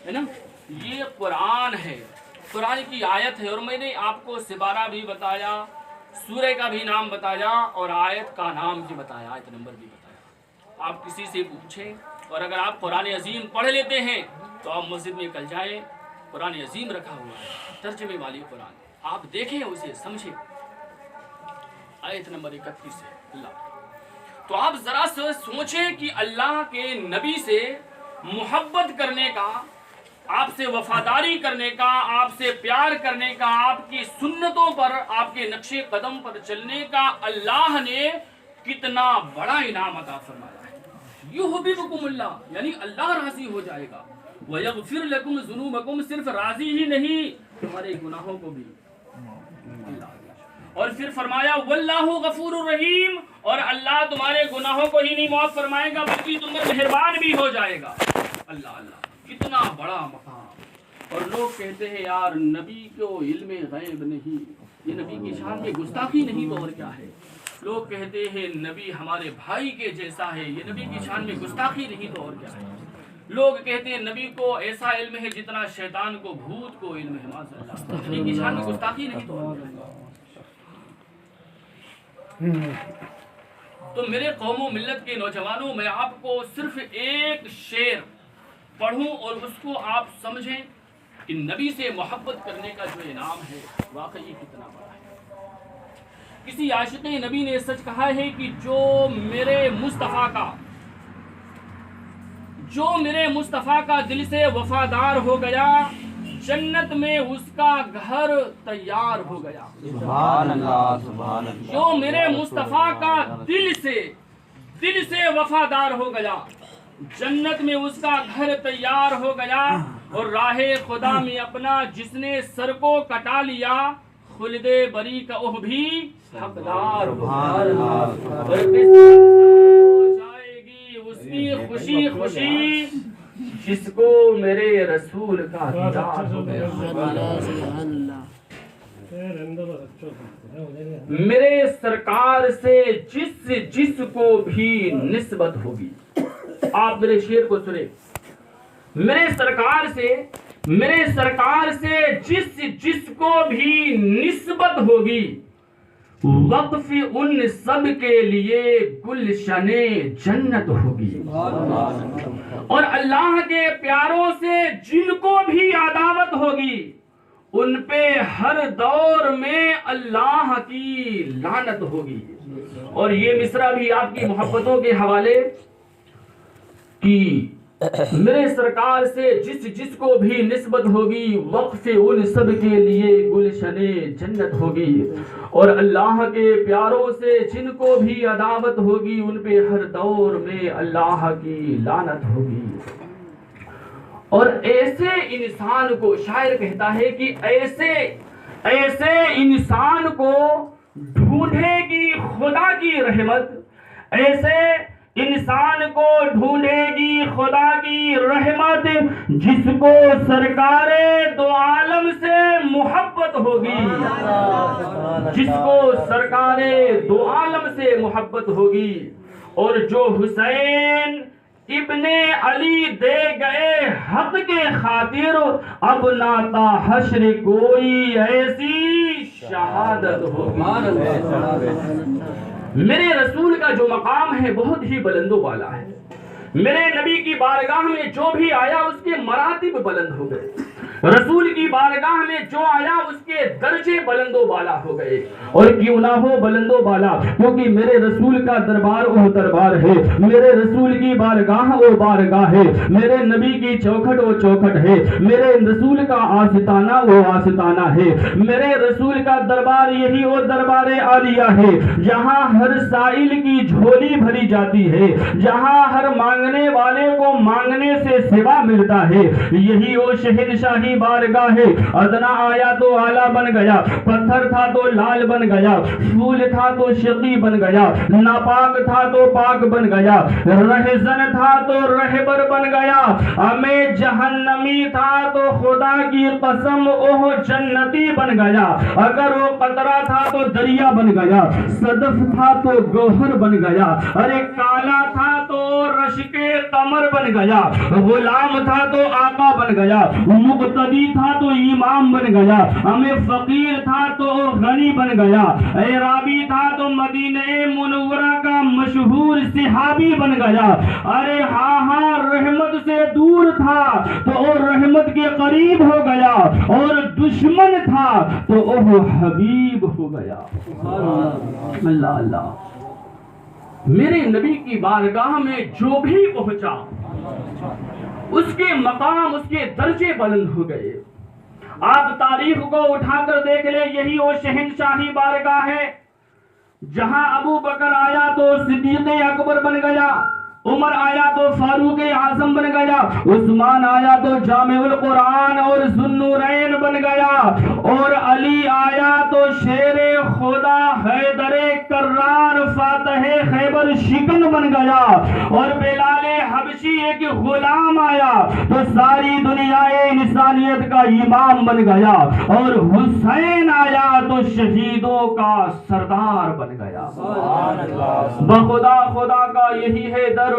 ہے نا. یہ قرآن ہے، قرآن کی آیت ہے. اور میں نے آپ کو سپارہ بھی بتایا، سورہ کا بھی نام بتایا اور آیت کا نام بھی بتایا، آیت نمبر بھی بتایا. آپ کسی سے پوچھیں، اور اگر آپ قرآن عظیم پڑھ لیتے ہیں تو آپ مسجد میں کل جائیں، قرآن عظیم رکھا ہوا ہے، ترجمے والی قرآن، آپ دیکھیں اسے سمجھیں. آیت نمبر 31 ہے اللہ. تو آپ ذرا سے سوچیں کہ اللہ کے نبی سے محبت کرنے کا، آپ سے وفاداری کرنے کا، آپ سے پیار کرنے کا، آپ کی سنتوں پر، آپ کے نقش قدم پر چلنے کا اللہ نے کتنا بڑا انعام عطا فرمایا ہے. یحببکم اللہ، یعنی اللہ راضی ہو جائے گا. وَيَغْفِرْ لَكُمْ ذُنُوبَكُمْ، صرف راضی ہی نہیں تمہارے گناہوں کو بھی. اور پھر فرمایا وَاللَّهُ غَفُورٌ رَحِيمٌ، اور اللہ تمہارے گناہوں کو ہی نہیں معاف فرمائے گا بلکہ تم پر مہربان بھی ہو جائے گا. اللہ اللہ، کتنا بڑا مقام. اور لوگ کہتے ہیں یار نبی کو علم غیب نہیں، یہ نبی کی شان میں گستاخی نہیں تو اور کیا ہے. لوگ کہتے ہیں نبی ہمارے بھائی کے جیسا ہے، یہ نبی کی شان میں گستاخی نہیں تو اور کیا ہے. لوگ کہتے ہیں نبی کو ایسا علم ہے جتنا شیطان کو بھوت کو علم ہے. معاذ اللہ، نبی کی شان میں گستاخی نہیں تو اور کیا ہے. تو میرے قوم و ملت کے نوجوانوں، میں آپ کو صرف ایک شعر پڑھوں اور اس کو آپ سمجھیں کہ نبی سے محبت کرنے کا جو انعام ہے واقعی کتنا بڑا ہے. کسی عاشق نبی نے سچ کہا ہے کہ جو میرے مصطفیٰ کا دل سے وفادار ہو گیا، جنت میں اس کا گھر تیار ہو گیا. سبحان اللہ سبحان اللہ. جو میرے مصطفیٰ کا دل سے وفادار ہو گیا، جنت میں اس کا گھر تیار ہو گیا. اور راہ خدا میں اپنا جس نے سر کو کٹا لیا، خلد بری کا وہ بھی حقدار ہو جائے گی اس کی خوشی خوشی جس کو میرے رسول کا دیدار ہو گیا. میرے سرکار سے جس کو بھی نسبت ہوگی. آپ میرے شعر کو سنیں. میرے سرکار سے جس کو بھی نسبت ہوگی، وقف ان سب کے لیے گلشن جنت ہوگی. اور اللہ کے پیاروں سے جن کو بھی عداوت ہوگی، ان پہ ہر دور میں اللہ کی لعنت ہوگی. اور یہ مصرع بھی آپ کی محبتوں کے حوالے کی. میرے سرکار سے جس کو بھی نسبت ہوگی، وقف ان سب کے لیے گلشن جنت ہوگی. اور اللہ کے پیاروں سے جن کو بھی عداوت ہوگی، ان پہ ہر دور میں اللہ کی لعنت ہوگی. اور ایسے انسان کو شاعر کہتا ہے کہ ایسے انسان کو ڈھونڈے گی خدا کی رحمت، ایسے انسان کو ڈھونڈے گی خدا کی رحمت جس کو سرکار دو عالم سے محبت ہوگی. جس کو سرکار دو عالم سے محبت ہوگی. اور جو حسین ابن علی دے گئے حق کے خاطر، اب ناتا حشر کوئی ایسی شہادت ہوگی. میرے رسول کا جو مقام ہے بہت ہی بلند و بالا ہے. میرے نبی کی بارگاہ میں جو بھی آیا اس کے مراتب بلند ہو گئے. رسول کی بارگاہ میں جو آیا اس کے درجے بلند و بالا ہو گئے. اور کیوں نہ ہو بلند و بالا، کیونکہ میرے رسول کا دربار وہ دربار ہے، میرے رسول کی بارگاہ وہ بارگاہ ہے، میرے نبی کی چوکھٹ وہ چوکھٹ ہے، میرے رسول کا آستانہ وہ آستانہ ہے. میرے رسول کا دربار یہی وہ دربار عالیہ ہے جہاں ہر سائل کی جھولی بھری جاتی ہے، جہاں ہر مانگنے والے کو مانگنے سے سوا ملتا ہے. یہی وہ شہنشاہی شاہی بارگاہ ادنا آیا تو آلہ بن گیا، پتھر تھا تو لال بن گیا، پھول تھا تو شقی بن گیا، ناپاک تھا تو پاک بن گیا، رہزن تھا تو رہبر بن گیا، ہمیں جہنمی تھا تو خدا کی قسم اوہ جنتی بن گیا، اگر وہ قطرہ تھا تو دریا بن گیا، صدف تھا تو گوہر بن گیا، ارے کالا تھا تو رش کے قمر بن گیا، غلام تھا تو آقا بن گیا، مقتدی تھا تو امام بن گیا، ہمیں فقیر تھا تو غنی بن گیا، اعرابی تھا تو مدینہ منورہ کا مشہور صحابی بن گیا، ارے ہاں ہاں رحمت سے دور تھا تو وہ رحمت کے قریب ہو گیا، اور دشمن تھا تو وہ حبیب ہو گیا۔ اللہ اللہ، میرے نبی کی بارگاہ میں جو بھی پہنچا اس کے مقام، اس کے درجے بلند ہو گئے۔ آپ تاریخ کو اٹھا کر دیکھ لیں، یہی وہ شہنشاہی بارگاہ ہے جہاں ابو بکر آیا تو صدیق اکبر بن گیا، عمر آیا تو فاروق اعظم بن گیا، عثمان آیا تو جامع القرآن اور ذوالنورین بن گیا، اور علی آیا تو شیر خدا حیدر کرار فاتح خیبر شکن بن گیا، اور بلال حبشی ایک غلام آیا تو ساری دنیا انسانیت کا امام بن گیا، اور حسین آیا تو شہیدوں کا سردار بن گیا۔ بخدا خدا کا یہی ہے در،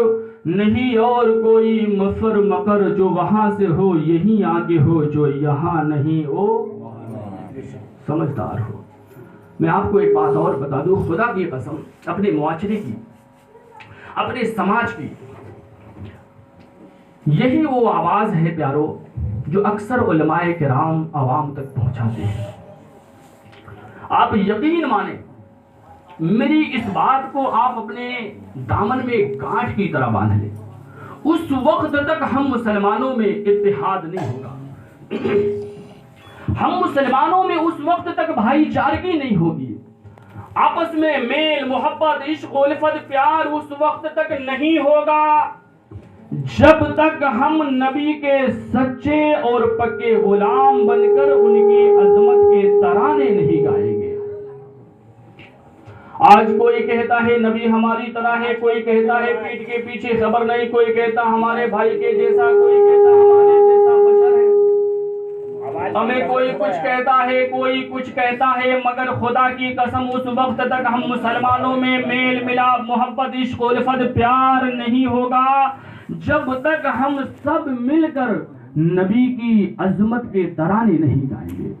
نہیں اور کوئی مفر مکر، جو وہاں سے ہو یہیں آگے ہو، جو یہاں نہیں ہو سمجھدار ہو۔ میں آپ کو ایک بات اور بتا دوں، خدا کی قسم، اپنے معاشرے کی، اپنے سماج کی یہی وہ آواز ہے پیارو جو اکثر علماء کرام عوام تک پہنچاتے ہیں۔ آپ یقین مانیں، میری اس بات کو آپ اپنے دامن میں گانٹھ کی طرح باندھ لیں، اس وقت تک ہم مسلمانوں میں اتحاد نہیں ہوگا، ہم مسلمانوں میں اس وقت تک بھائی چارگی نہیں ہوگی، آپس میں میل محبت عشق الفت پیار اس وقت تک نہیں ہوگا جب تک ہم نبی کے سچے اور پکے غلام بن کر ان کی عظمت کے ترانے نہیں گائیں گے۔ آج کوئی کہتا ہے نبی ہماری طرح ہے، کوئی کہتا ہے پیٹھ کے پیچھے خبر نہیں، کوئی کہتا ہمارے بھائی کے جیسا، کوئی کہتا ہمارے جیسا بشر ہے، ہمیں کوئی کچھ کہتا ہے، کوئی کچھ کہتا ہے، مگر خدا کی قسم اس وقت تک ہم مسلمانوں میں میل ملاپ محبت عشق الفت پیار نہیں ہوگا جب تک ہم سب مل کر نبی کی عظمت کے ترانے نہیں گائیں گے،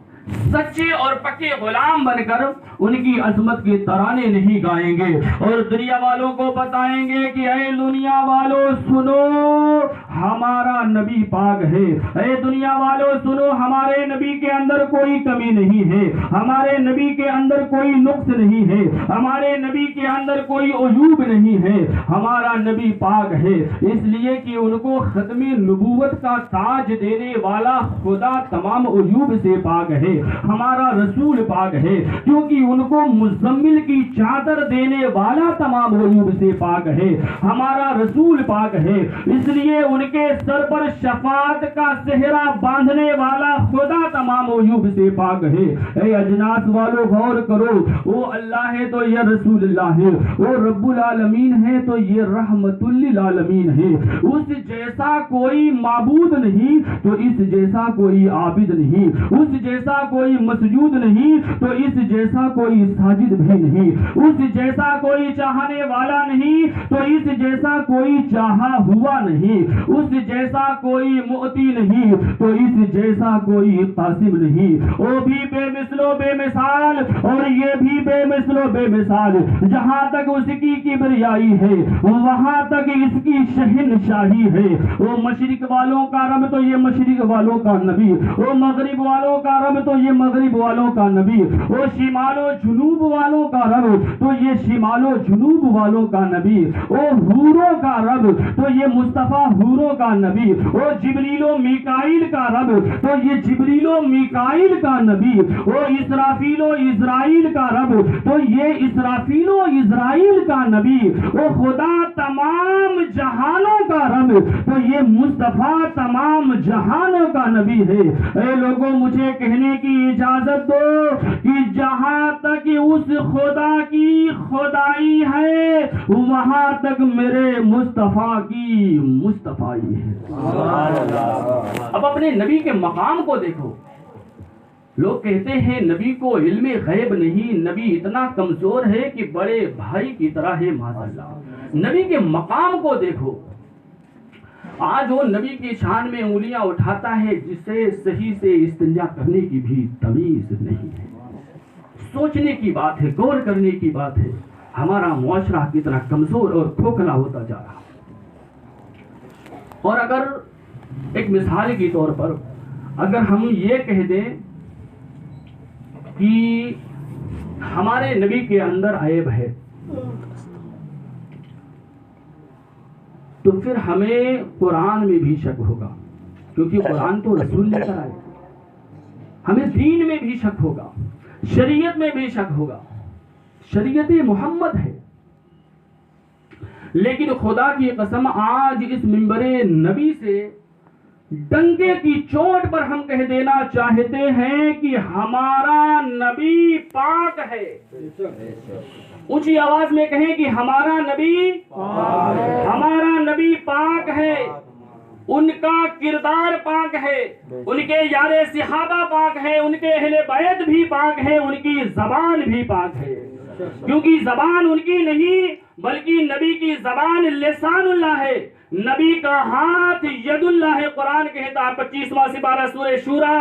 سچے اور پکے غلام بن کر ان کی عظمت کے ترانے نہیں گائیں گے، اور دنیا والوں کو بتائیں گے کہ اے دنیا والوں سنو ہمارا نبی پاک ہے، اے دنیا والوں سنو ہمارے نبی کے اندر کوئی کمی نہیں ہے، ہمارے نبی کے اندر کوئی نقص نہیں ہے، ہمارے نبی کے اندر کوئی عیوب نہیں ہے، ہمارا نبی پاک ہے، اس لیے کہ ان کو ختم نبوت کا تاج دینے والا خدا تمام عیوب سے پاک ہے، ہمارا رسول پاک ہے کیونکہ ان کو مزمل کی چادر دینے والا تمام عیوب سے پاک ہے، ہمارا رسول پاک ہے، اس لیے ان کے سر پر شفاعت کا صحرا باندھنے والا خدا تمام عیوب سے پاک ہے۔ اے اجناس والو غور کرو، وہ اللہ ہے تو یہ رسول اللہ ہے، وہ رب العالمین ہے تو یہ رحمت للعالمین ہے، اس جیسا کوئی معبود نہیں تو اس جیسا کوئی عابد نہیں، اس جیسا کوئی مسجود نہیں تو اس جیسا کوئی ساجد بھی نہیں، اس جیسا کوئی چاہنے والا نہیں تو اس جیسا کوئی چاہا ہوا نہیں، اس جیسا کوئی معطی نہیں تو اس جیسا کوئی قاسم نہیں، وہ بھی بے مثل و بے مثال اور یہ بھی بے مثل و بے مثال، جہاں تک اس کی کبریائی ہے وہاں تک اس کی شہنشاہی ہے، وہ مشرق والوں کا رب تو یہ مشرق والوں کا نبی، وہ مغرب والوں کا رب تو یہ مغرب والوں کا نبی، وہ شمال و جنوب والوں کا رب تو یہ شمال و جنوب والوں کا نبی، وہ حوروں کا رب تو یہ مصطفیٰ حوروں کا نبی، وہ جبریل و میکائیل کا رب تو یہ جبریل و میکائیل کا نبی، وہ اسرافیل و اسرائیل کا رب تو یہ اسرافیل و اسرائیل کا نبی، وہ خدا تمام جہانوں کا رب، تو یہ مصطفیٰ تمام جہانوں کا نبی ہے۔ اے لوگوں، مجھے کہنے کی اجازت دو کہ جہاں تک اس خدا کی خدائی ہے وہاں تک میرے مصطفیٰ کی مصطفائی ہے۔ اب اپنے نبی کے مقام کو دیکھو۔ لوگ کہتے ہیں نبی کو علم غیب نہیں، نبی اتنا کمزور ہے کہ بڑے بھائی کی طرح ہے، معاذ اللہ۔ نبی کے مقام کو دیکھو۔ آج وہ نبی کی شان میں انگلیاں اٹھاتا ہے جسے صحیح سے استنجا کرنے کی بھی تمیز نہیں ہے۔ سوچنے کی بات ہے، غور کرنے کی بات ہے، ہمارا معاشرہ کتنا کمزور اور کھوکھلا ہوتا جا رہا۔ اور اگر ایک مثال کے طور پر اگر ہم یہ کہہ دیں کہ ہمارے نبی کے اندر عیب ہے، تو پھر ہمیں قرآن میں بھی شک ہوگا، کیونکہ قرآن تو رسول لے کر آئے۔ ہمیں دین میں بھی شک ہوگا، شریعت میں بھی شک ہوگا، شریعت محمد ہے۔ لیکن خدا کی قسم آج اس منبر نبی سے ڈنکے کی چوٹ پر ہم کہہ دینا چاہتے ہیں کہ ہمارا نبی پاک ہے۔ اونچی آواز میں کہیں کہ ہمارا نبی پاک ہے، ان کا کردار پاک ہے، ان کے یار صحابہ پاک ہے، ان کے اہل بیت بھی پاک ہے، ان کی زبان بھی پاک ہے۔ کیونکہ زبان ان کی نہیں بلکہ نبی کی زبان لسان اللہ ہے، نبی کا ہاتھ ید اللہ ہے۔ قرآن کہتا ہے 25واں سپارہ سورہ شورا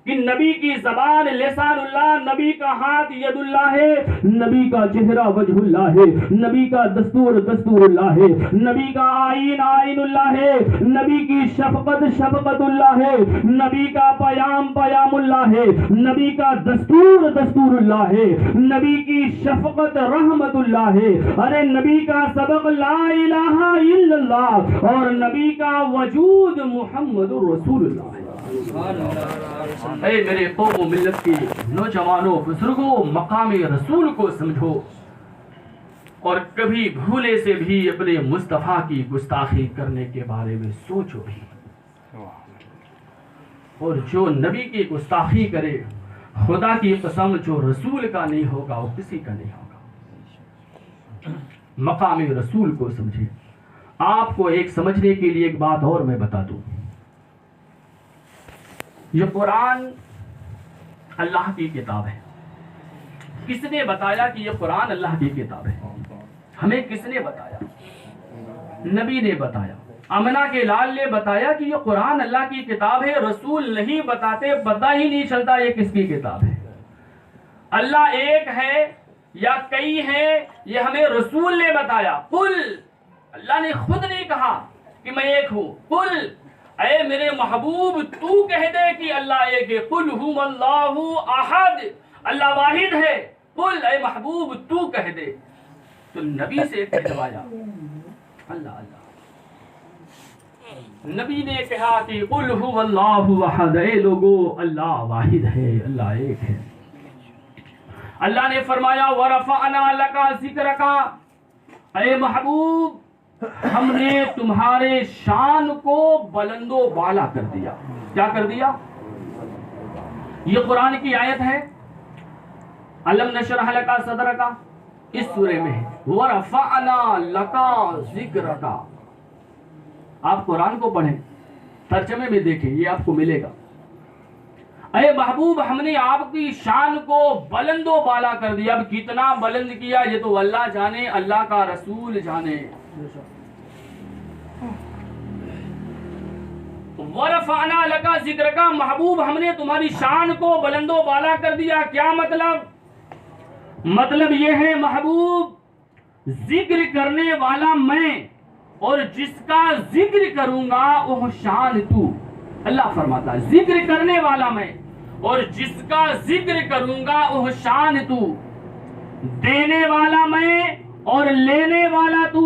کہ نبی کی زبان لسان اللہ، نبی کا ہاتھ ید اللہ ہے، نبی کا چہرہ وجہ اللہ ہے، نبی کا دستور دستور اللہ ہے، نبی کا آئین آئین اللہ ہے، نبی کی شفقت شفقت اللہ ہے، نبی کا پیام پیام اللہ ہے، نبی کا دستور دستور اللہ ہے، نبی کی شفقت رحمت اللہ ہے، ارے نبی کا سبق لا الہ الا اللہ، اور نبی کا وجود محمد رسول اللہ ہے۔ اے میرے قوم و ملت کے نوجوانوں بزرگوں، مقام رسول کو سمجھو اور کبھی بھولے سے بھی اپنے مصطفیٰ کی گستاخی کرنے کے بارے میں سوچو بھی۔ اور جو نبی کی گستاخی کرے، خدا کی قسم جو رسول کا نہیں ہوگا وہ کسی کا نہیں ہوگا۔ مقام رسول کو سمجھے۔ آپ کو ایک سمجھنے کے لیے ایک بات اور میں بتا دوں، یہ قرآن اللہ کی کتاب ہے۔ کس نے بتایا کہ یہ قرآن اللہ کی کتاب ہے؟ ہمیں کس نے بتایا؟ نبی نے بتایا، امنا کے لال نے بتایا کہ یہ قرآن اللہ کی کتاب ہے۔ رسول نہیں بتاتے، پتہ ہی نہیں چلتا یہ کس کی کتاب ہے۔ اللہ ایک ہے یا کئی ہے یہ ہمیں رسول نے بتایا۔ قل، اللہ نے خود نہیں کہا کہ میں ایک ہوں۔ قل، اے میرے محبوب تو کہہ دے کہ اللہ ایک ہے۔ قل هو اللہ احد، اللہ واحد ہے۔ قل، اے محبوب تو کہہ دے۔ تو نبی سے کہلوایا اللہ اللہ۔ نبی نے کہا کہ قل هو اللہ احد، اے لوگو اللہ واحد ہے، اللہ ایک ہے۔ اللہ نے فرمایا ورفعنا لک ذکرک، اے محبوب ہم نے تمہارے شان کو بلند و بالا کر دیا۔ کیا کر دیا؟ یہ قرآن کی آیت ہے، الم نشرح لک صدرک، اس سورے میں ہے ورفعنا لک ذکرک۔ آپ قرآن کو پڑھیں، ترجمے میں دیکھیں، یہ آپ کو ملے گا۔ اے محبوب ہم نے آپ کی شان کو بلند و بالا کر دیا۔ اب کتنا بلند کیا یہ تو اللہ جانے، اللہ کا رسول جانے۔ ورفعنا لک ذکرک، محبوب ہم نے تمہاری شان کو بلند و بالا کر دیا۔ کیا مطلب؟ مطلب یہ ہے محبوب ذکر کرنے والا میں، اور جس کا ذکر کروں گا وہ شان تو۔ اللہ فرماتا ہے ذکر کرنے والا میں اور جس کا ذکر کروں گا وہ شان تو، دینے والا میں اور لینے والا تو،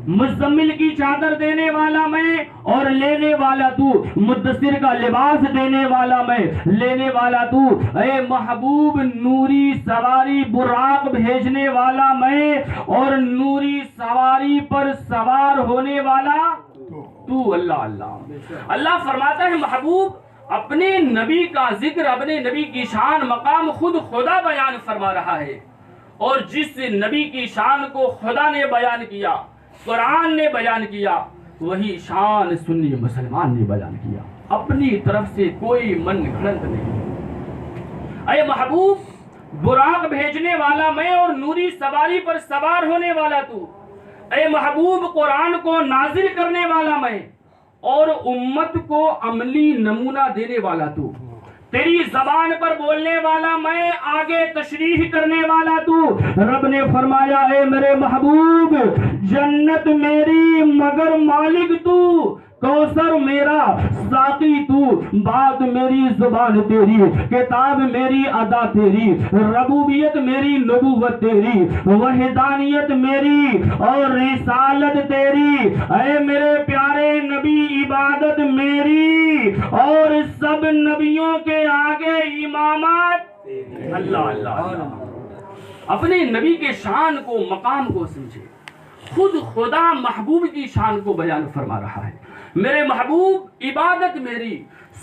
مزمل کی چادر دینے والا میں اور لینے والا تو، مدثر کا لباس دینے والا میں، لینے والا تو، اے محبوب نوری سواری براق بھیجنے والا میں اور نوری سواری پر سوار ہونے والا تو۔ اللہ اللہ اللہ فرماتا ہے محبوب اپنے نبی کا ذکر، اپنے نبی کی شان مقام خود خدا بیان فرما رہا ہے، اور جس نبی کی شان کو خدا نے بیان کیا، قرآن نے بیان کیا، وہی شان سنی مسلمان نے بیان کیا، اپنی طرف سے کوئی من گھڑت نہیں۔ اے محبوب براق بھیجنے والا میں اور نوری سواری پر سوار ہونے والا تو، اے محبوب قرآن کو نازل کرنے والا میں اور امت کو عملی نمونہ دینے والا تو، تیری زبان پر بولنے والا میں، آگے تشریح کرنے والا تو۔ رب نے فرمایا اے میرے محبوب جنت میری مگر مالک تو، کوثر میرا ساقی تو، بات میری زبان تیری، کتاب میری ادا تیری، ربوبیت میری نبوت تیری، وحدانیت میری اور رسالت تیری، اے میرے پیارے نبی عبادت میری اور سب نبیوں کے آگے امامت۔ اللہ اللہ اپنے نبی کے شان کو مقام کو سمجھے، خود خدا محبوب کی شان کو بیان فرما رہا ہے۔ میرے محبوب عبادت میری،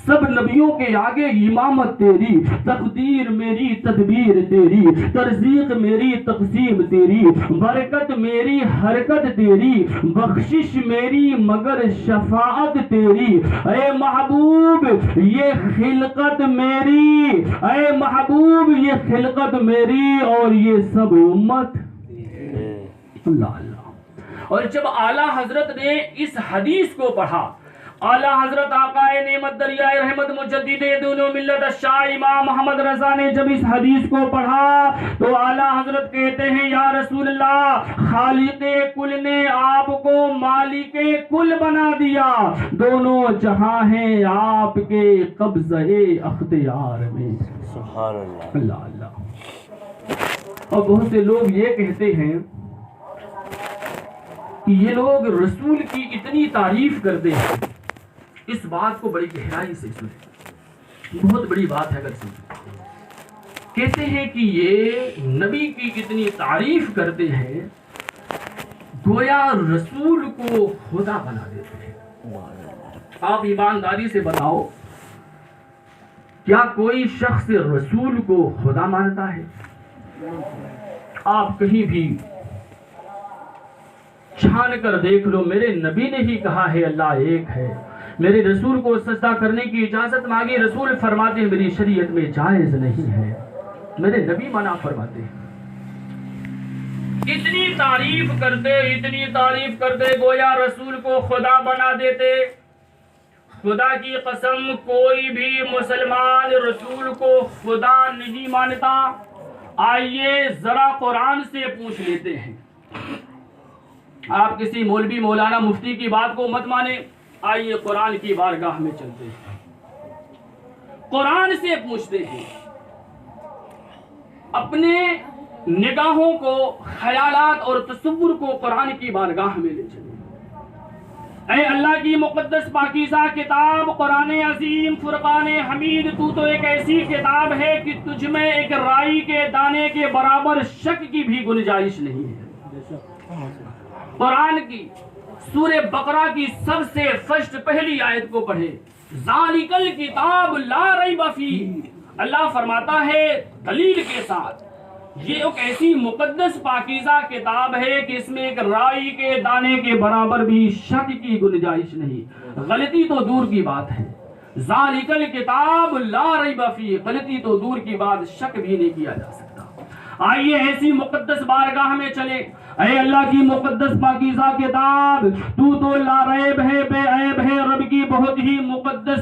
سب نبیوں کے آگے امامت تیری، تقدیر میری تدبیر تیری، ترزیق میری تقسیم تیری، برکت میری حرکت تیری، بخشش میری مگر شفاعت تیری، اے محبوب یہ خلقت میری، اے محبوب یہ خلقت میری اور یہ سب امت۔ اللہ اللہ اور جب اعلیٰ حضرت نے اس حدیث کو پڑھا، اعلیٰ حضرت آقا نعمت دریائے رحمت مجدد دین و ملت الشاہ امام محمد رضا نے جب اس حدیث کو پڑھا تو اعلیٰ حضرت کہتے ہیں یا رسول اللہ خالق کل نے آپ کو مالک کل بنا دیا، دونوں جہاں ہیں آپ کے قبضہ اختیار میں۔ سبحان اللہ اللہ اللہ اور بہت سے لوگ یہ کہتے ہیں کہ یہ لوگ رسول کی اتنی تعریف کرتے ہیں، اس بات کو بڑی گہرائی سے سنیں، بہت بڑی بات ہے اگر سنیں۔ کہتے ہیں کہ یہ نبی کی اتنی تعریف کرتے ہیں گویا رسول کو خدا بنا دیتے ہیں۔ آپ ایمانداری سے بتاؤ کیا کوئی شخص رسول کو خدا مانتا ہے؟ آپ کہیں بھی چھان کر دیکھ لو، میرے نبی نے ہی کہا ہے اللہ ایک ہے، میرے رسول کو سجدہ کرنے کی اجازت مانگی، رسول فرماتے ہیں میری شریعت میں جائز نہیں ہے، میرے نبی منع فرماتے ہیں۔ اتنی تعریف کرتے گویا رسول کو خدا بنا دیتے۔ خدا کی قسم کوئی بھی مسلمان رسول کو خدا نہیں مانتا۔ آئیے ذرا قرآن سے پوچھ لیتے ہیں، آپ کسی مولوی مولانا مفتی کی بات کو مت مانیں، آئیے قرآن کی بارگاہ میں چلتے ہیں، قرآن سے پوچھتے ہیں، اپنے نگاہوں کو، خیالات اور تصور کو قرآن کی بارگاہ میں لے چلیں۔ اے اللہ کی مقدس پاکیزہ کتاب قرآن عظیم فرقان حمید، تو تو ایک ایسی کتاب ہے کہ تجھ میں ایک رائی کے دانے کے برابر شک کی بھی گنجائش نہیں ہے۔ قرآن کی سورہ بقرہ کی سب سے فرسٹ پہلی آیت کو پڑھے، ذالک الکتاب لا ریب فیہ، اللہ فرماتا ہے دلیل کے ساتھ یہ ایک ایسی مقدس پاکیزہ کتاب ہے کہ اس میں ایک رائی کے دانے کے برابر بھی شک کی گنجائش نہیں، غلطی تو دور کی بات ہے۔ ذالک الکتاب لا ریب فیہ، غلطی تو دور کی بات، شک بھی نہیں کیا جا سکتا۔ آئیے ایسی مقدس بارگاہ میں چلیں۔ اے اللہ کی مقدس پاکیزہ کتاب، تو لا ریب ہے، بے عیب ہے، رب کی بہت ہی مقدس